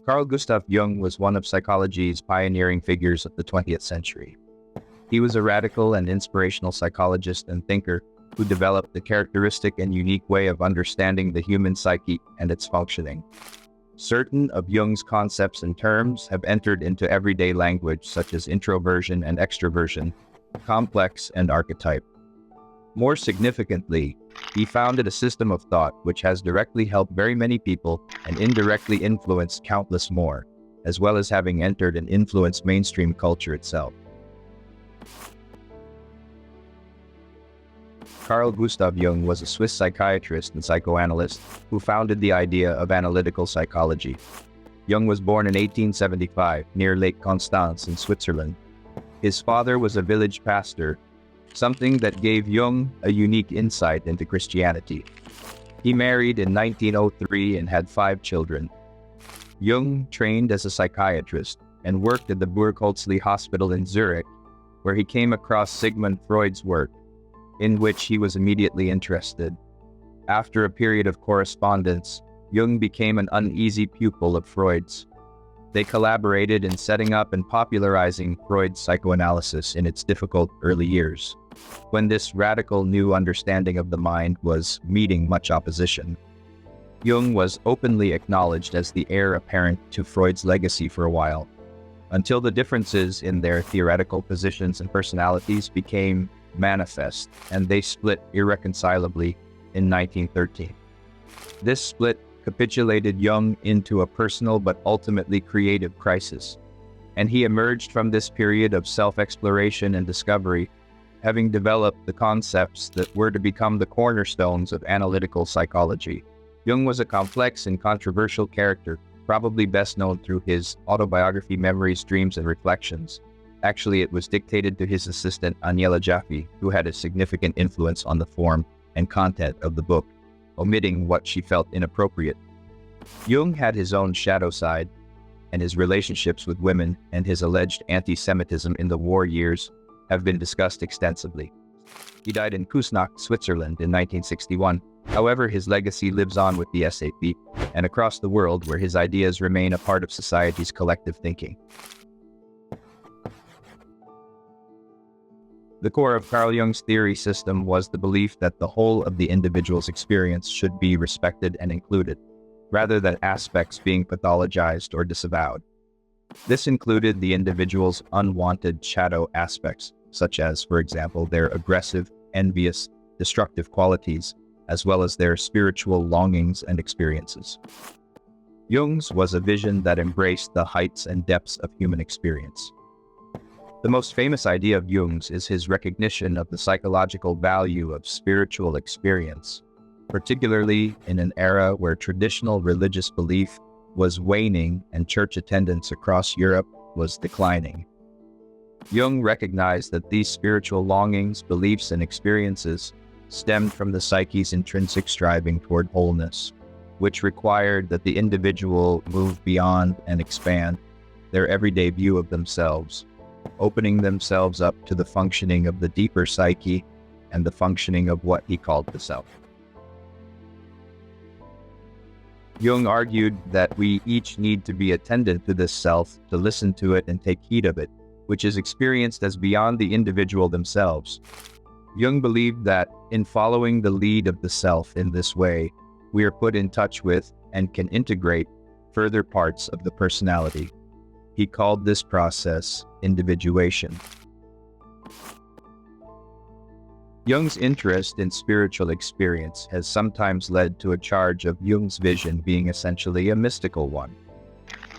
Carl Gustav Jung was one of psychology's pioneering figures of the 20th century. He was a radical and inspirational psychologist and thinker who developed a characteristic and unique way of understanding the human psyche and its functioning. Certain of Jung's concepts and terms have entered into everyday language, such as introversion and extroversion, complex and archetype. More significantly, he founded a system of thought which has directly helped very many people and indirectly influenced countless more, as well as having entered and influenced mainstream culture itself. Carl Gustav Jung was a Swiss psychiatrist and psychoanalyst who founded the idea of analytical psychology. Jung was born in 1875 near Lake Constance in Switzerland. His father was a village pastor, something that gave Jung a unique insight into Christianity. He married in 1903 and had 5 children. Jung trained as a psychiatrist and worked at the Burgholzli Hospital in Zurich, where he came across Sigmund Freud's work, in which he was immediately interested. After a period of correspondence, Jung became an uneasy pupil of Freud's. They collaborated in setting up and popularizing Freud's psychoanalysis in its difficult early years, when this radical new understanding of the mind was meeting much opposition. Jung was openly acknowledged as the heir apparent to Freud's legacy for a while, until the differences in their theoretical positions and personalities became manifest, and they split irreconcilably in 1913. This split capitulated Jung into a personal but ultimately creative crisis, and he emerged from this period of self-exploration and discovery, having developed the concepts that were to become the cornerstones of analytical psychology. Jung was a complex and controversial character, probably best known through his autobiography Memories, Dreams, and Reflections. Actually, it was dictated to his assistant Agnella Jaffe, who had a significant influence on the form and content of the book, omitting what she felt inappropriate. Jung had his own shadow side, and his relationships with women and his alleged anti-Semitism in the war years have been discussed extensively. He died in Küsnacht, Switzerland in 1961. However, his legacy lives on with the SAP and across the world, where his ideas remain a part of society's collective thinking. The core of Carl Jung's theory system was the belief that the whole of the individual's experience should be respected and included, rather than aspects being pathologized or disavowed. This included the individual's unwanted shadow aspects, such as, for example, their aggressive, envious, destructive qualities, as well as their spiritual longings and experiences. Jung's was a vision that embraced the heights and depths of human experience. The most famous idea of Jung's is his recognition of the psychological value of spiritual experience, particularly in an era where traditional religious belief was waning and church attendance across Europe was declining. Jung recognized that these spiritual longings, beliefs, and experiences stemmed from the psyche's intrinsic striving toward wholeness, which required that the individual move beyond and expand their everyday view of themselves, opening themselves up to the functioning of the deeper psyche and the functioning of what he called the self. Jung argued that we each need to be attendant to this self, to listen to it and take heed of it, which is experienced as beyond the individual themselves. Jung believed that in following the lead of the self in this way, we are put in touch with and can integrate further parts of the personality. He called this process individuation. Jung's interest in spiritual experience has sometimes led to a charge of Jung's vision being essentially a mystical one.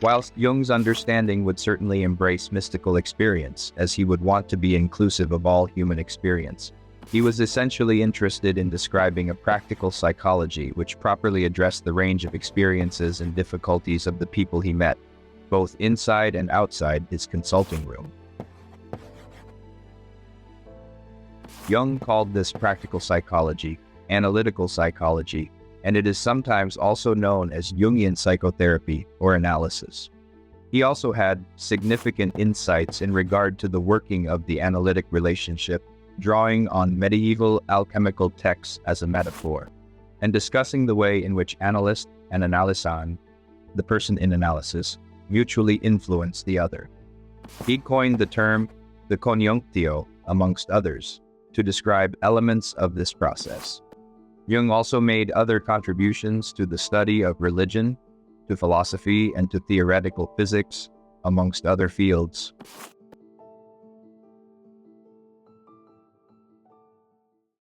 Whilst Jung's understanding would certainly embrace mystical experience, as he would want to be inclusive of all human experience, he was essentially interested in describing a practical psychology which properly addressed the range of experiences and difficulties of the people he met, both inside and outside his consulting room. Jung called this practical psychology, analytical psychology, and it is sometimes also known as Jungian psychotherapy or analysis. He also had significant insights in regard to the working of the analytic relationship, drawing on medieval alchemical texts as a metaphor, and discussing the way in which analyst and analysan the person in analysis, mutually influence the other. He coined the term the conjunctio, amongst others, to describe elements of this process. Jung also made other contributions to the study of religion, to philosophy, and to theoretical physics, amongst other fields.